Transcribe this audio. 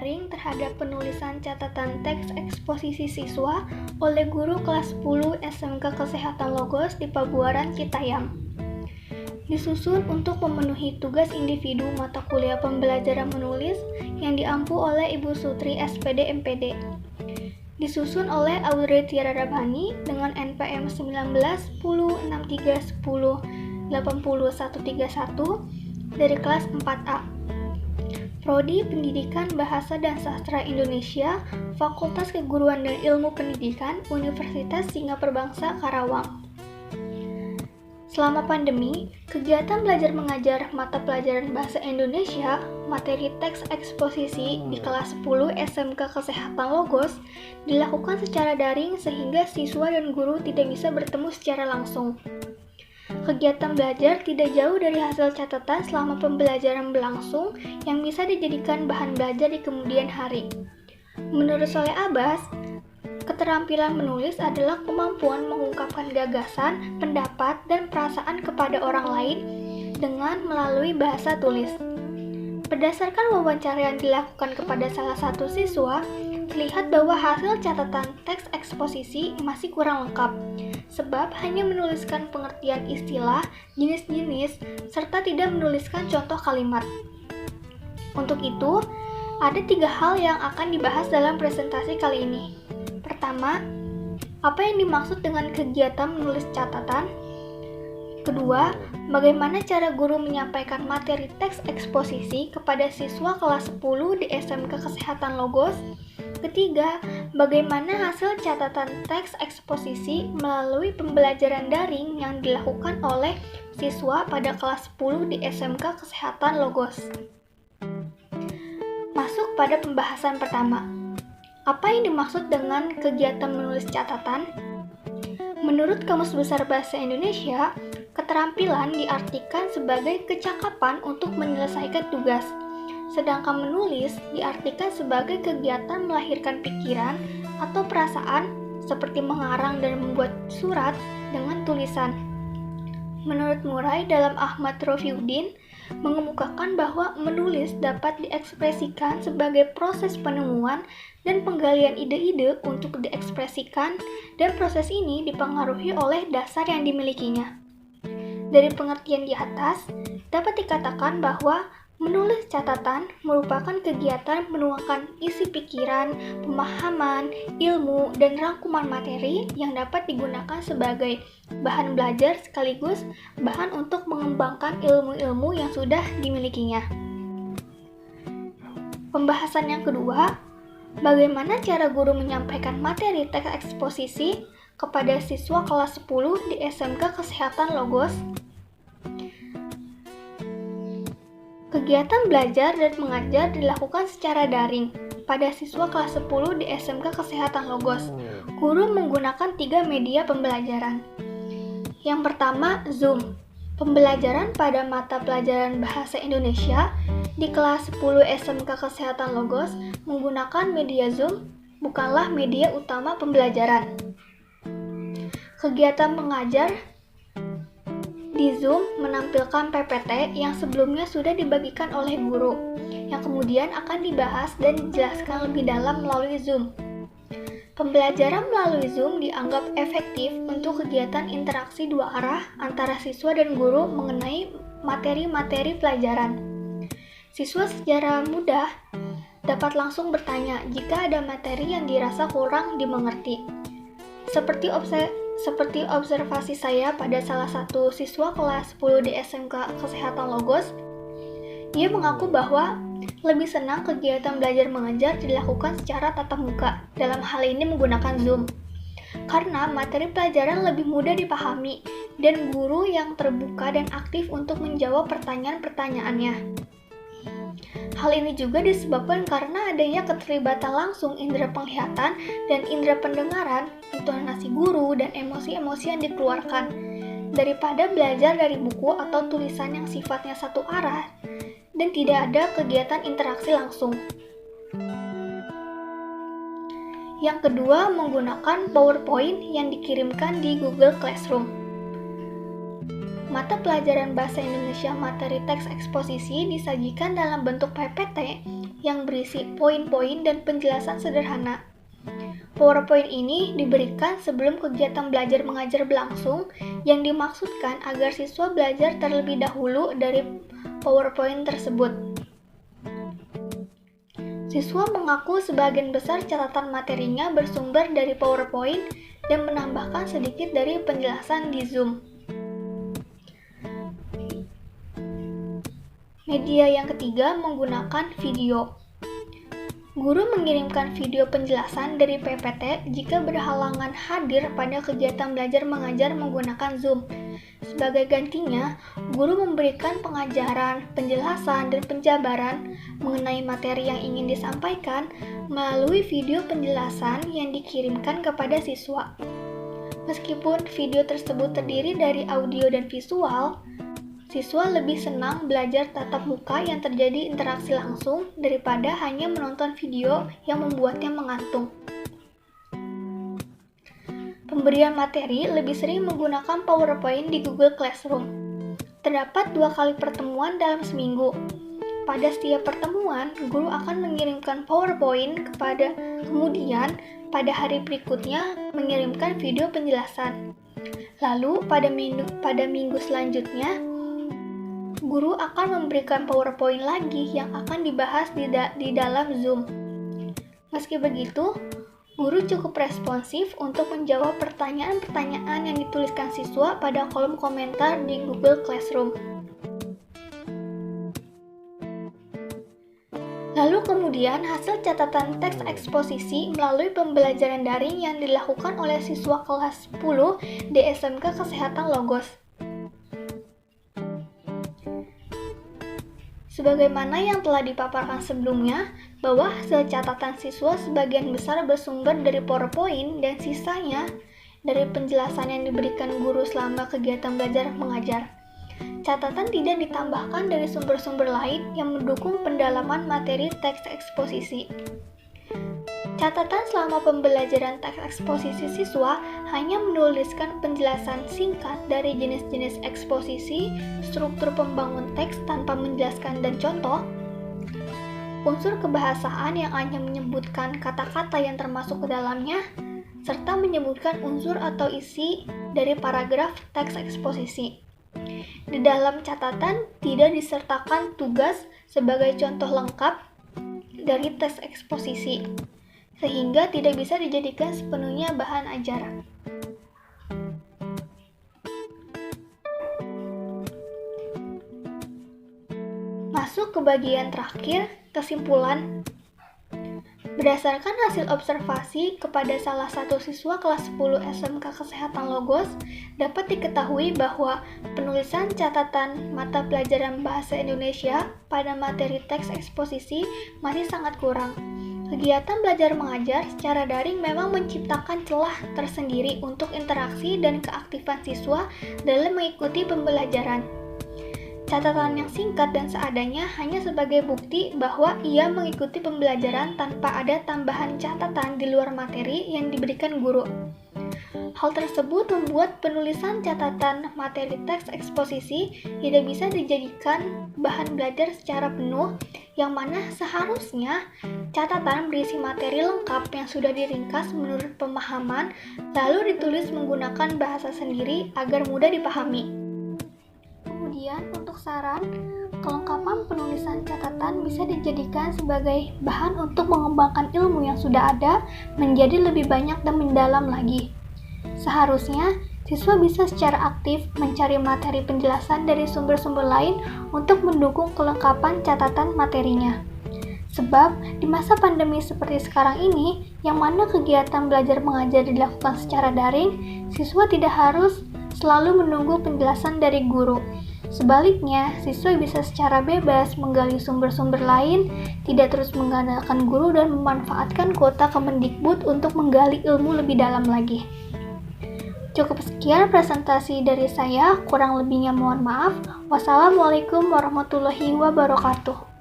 daring terhadap penulisan catatan teks eksposisi siswa oleh guru kelas 10 SMK Kesehatan Logos di Pabuaran Citayam. Disusun untuk memenuhi tugas individu mata kuliah pembelajaran menulis yang diampu oleh Ibu Sutri SPD MPD. Disusun oleh Audrey Tiara Rabani dengan NPM 19 10 63 10 80131 dari kelas 4A. Prodi Pendidikan Bahasa dan Sastra Indonesia, Fakultas Keguruan dan Ilmu Pendidikan, Universitas Singapura Bangsa Karawang. Selama pandemi, kegiatan belajar mengajar mata pelajaran Bahasa Indonesia, materi teks eksposisi di kelas 10 SMK Kesehatan Logos dilakukan secara daring sehingga siswa dan guru tidak bisa bertemu secara langsung. Kegiatan belajar tidak jauh dari hasil catatan selama pembelajaran berlangsung yang bisa dijadikan bahan belajar di kemudian hari. Menurut Soleh Abbas, keterampilan menulis adalah kemampuan mengungkapkan gagasan, pendapat, dan perasaan kepada orang lain dengan melalui bahasa tulis. Berdasarkan wawancara yang dilakukan kepada salah satu siswa, terlihat bahwa hasil catatan teks eksposisi masih kurang lengkap, sebab hanya menuliskan pengertian istilah, jenis-jenis, serta tidak menuliskan contoh kalimat. Untuk itu, ada 3 hal yang akan dibahas dalam presentasi kali ini. Pertama, apa yang dimaksud dengan kegiatan menulis catatan? Kedua, bagaimana cara guru menyampaikan materi teks eksposisi kepada siswa kelas 10 di SMK Kesehatan Logos? Ketiga, bagaimana hasil catatan teks eksposisi melalui pembelajaran daring yang dilakukan oleh siswa pada kelas 10 di SMK Kesehatan Logos? Masuk pada pembahasan pertama. Apa yang dimaksud dengan kegiatan menulis catatan? Menurut Kamus Besar Bahasa Indonesia, keterampilan diartikan sebagai kecakapan untuk menyelesaikan tugas, sedangkan menulis diartikan sebagai kegiatan melahirkan pikiran atau perasaan seperti mengarang dan membuat surat dengan tulisan. Menurut Murai dalam Ahmad Rofiuddin, mengemukakan bahwa menulis dapat diekspresikan sebagai proses penemuan dan penggalian ide-ide untuk diekspresikan, dan proses ini dipengaruhi oleh dasar yang dimilikinya. Dari pengertian di atas, dapat dikatakan bahwa menulis catatan merupakan kegiatan menuangkan isi pikiran, pemahaman, ilmu, dan rangkuman materi yang dapat digunakan sebagai bahan belajar sekaligus bahan untuk mengembangkan ilmu-ilmu yang sudah dimilikinya. Pembahasan yang kedua, bagaimana cara guru menyampaikan materi teks eksposisi kepada siswa kelas 10 di SMK Kesehatan Logos? Kegiatan belajar dan mengajar dilakukan secara daring pada siswa kelas 10 di SMK Kesehatan Logos. Guru menggunakan 3 media pembelajaran. Yang pertama, Zoom. Pembelajaran pada mata pelajaran Bahasa Indonesia di kelas 10 SMK Kesehatan Logos menggunakan media Zoom, bukanlah media utama pembelajaran. Kegiatan mengajar di Zoom menampilkan PPT yang sebelumnya sudah dibagikan oleh guru, yang kemudian akan dibahas dan dijelaskan lebih dalam melalui Zoom. Pembelajaran melalui Zoom dianggap efektif untuk kegiatan interaksi 2 arah antara siswa dan guru mengenai materi-materi pelajaran. Siswa secara mudah dapat langsung bertanya jika ada materi yang dirasa kurang dimengerti. Seperti observasi saya pada salah satu siswa kelas 10 di SMK Kesehatan Logos, ia mengaku bahwa lebih senang kegiatan belajar mengajar dilakukan secara tatap muka, dalam hal ini menggunakan Zoom, karena materi pelajaran lebih mudah dipahami dan guru yang terbuka dan aktif untuk menjawab pertanyaan-pertanyaannya. Hal ini juga disebabkan karena adanya keterlibatan langsung indera penglihatan dan indera pendengaran, intonasi guru, dan emosi-emosi yang dikeluarkan, daripada belajar dari buku atau tulisan yang sifatnya satu arah dan tidak ada kegiatan interaksi langsung. Yang kedua, menggunakan PowerPoint yang dikirimkan di Google Classroom. mata pelajaran Bahasa Indonesia materi teks eksposisi disajikan dalam bentuk PPT yang berisi poin-poin dan penjelasan sederhana. PowerPoint ini diberikan sebelum kegiatan belajar mengajar berlangsung yang dimaksudkan agar siswa belajar terlebih dahulu dari PowerPoint tersebut. Siswa mengaku sebagian besar catatan materinya bersumber dari PowerPoint dan menambahkan sedikit dari penjelasan di Zoom. Media yang ketiga menggunakan video. Guru mengirimkan video penjelasan dari PPT jika berhalangan hadir pada kegiatan belajar mengajar menggunakan Zoom. Sebagai gantinya, guru memberikan pengajaran, penjelasan, dan penjabaran mengenai materi yang ingin disampaikan melalui video penjelasan yang dikirimkan kepada siswa. Meskipun video tersebut terdiri dari audio dan visual, siswa lebih senang belajar tatap muka yang terjadi interaksi langsung daripada hanya menonton video yang membuatnya mengantuk. Pemberian materi lebih sering menggunakan PowerPoint di Google Classroom. Terdapat 2 kali pertemuan dalam seminggu. Pada setiap pertemuan, guru akan mengirimkan PowerPoint kemudian pada hari berikutnya mengirimkan video penjelasan. Lalu pada minggu selanjutnya, guru akan memberikan PowerPoint lagi yang akan dibahas di dalam Zoom. Meski begitu, guru cukup responsif untuk menjawab pertanyaan-pertanyaan yang dituliskan siswa pada kolom komentar di Google Classroom. Lalu kemudian hasil catatan teks eksposisi melalui pembelajaran daring yang dilakukan oleh siswa kelas 10 di SMK Kesehatan Logos. Sebagaimana yang telah dipaparkan sebelumnya, bahwa hasil catatan siswa sebagian besar bersumber dari PowerPoint dan sisanya dari penjelasan yang diberikan guru selama kegiatan belajar mengajar. Catatan tidak ditambahkan dari sumber-sumber lain yang mendukung pendalaman materi teks eksposisi. Catatan selama pembelajaran teks eksposisi siswa hanya menuliskan penjelasan singkat dari jenis-jenis eksposisi, struktur pembangun teks tanpa menjelaskan dan contoh, unsur kebahasaan yang hanya menyebutkan kata-kata yang termasuk ke dalamnya, serta menyebutkan unsur atau isi dari paragraf teks eksposisi. Di dalam catatan tidak disertakan tugas sebagai contoh lengkap dari teks eksposisi, sehingga tidak bisa dijadikan sepenuhnya bahan ajaran. Masuk ke bagian terakhir, kesimpulan. Berdasarkan hasil observasi kepada salah satu siswa kelas 10 SMK Kesehatan Logos, dapat diketahui bahwa penulisan catatan mata pelajaran Bahasa Indonesia pada materi teks eksposisi masih sangat kurang. Kegiatan belajar mengajar secara daring memang menciptakan celah tersendiri untuk interaksi dan keaktifan siswa dalam mengikuti pembelajaran. Catatan yang singkat dan seadanya hanya sebagai bukti bahwa ia mengikuti pembelajaran tanpa ada tambahan catatan di luar materi yang diberikan guru. Hal tersebut membuat penulisan catatan materi teks eksposisi tidak bisa dijadikan bahan belajar secara penuh, yang mana seharusnya catatan berisi materi lengkap yang sudah diringkas menurut pemahaman, lalu ditulis menggunakan bahasa sendiri agar mudah dipahami. Kemudian untuk saran, kelengkapan penulisan catatan bisa dijadikan sebagai bahan untuk mengembangkan ilmu yang sudah ada menjadi lebih banyak dan mendalam lagi. Seharusnya, siswa bisa secara aktif mencari materi penjelasan dari sumber-sumber lain untuk mendukung kelengkapan catatan materinya. Sebab, di masa pandemi seperti sekarang ini, yang mana kegiatan belajar mengajar dilakukan secara daring, siswa tidak harus selalu menunggu penjelasan dari guru. Sebaliknya, siswa bisa secara bebas menggali sumber-sumber lain, tidak terus mengandalkan guru dan memanfaatkan kuota Kemendikbud untuk menggali ilmu lebih dalam lagi. Cukup sekian presentasi dari saya, kurang lebihnya mohon maaf. Wassalamualaikum warahmatullahi wabarakatuh.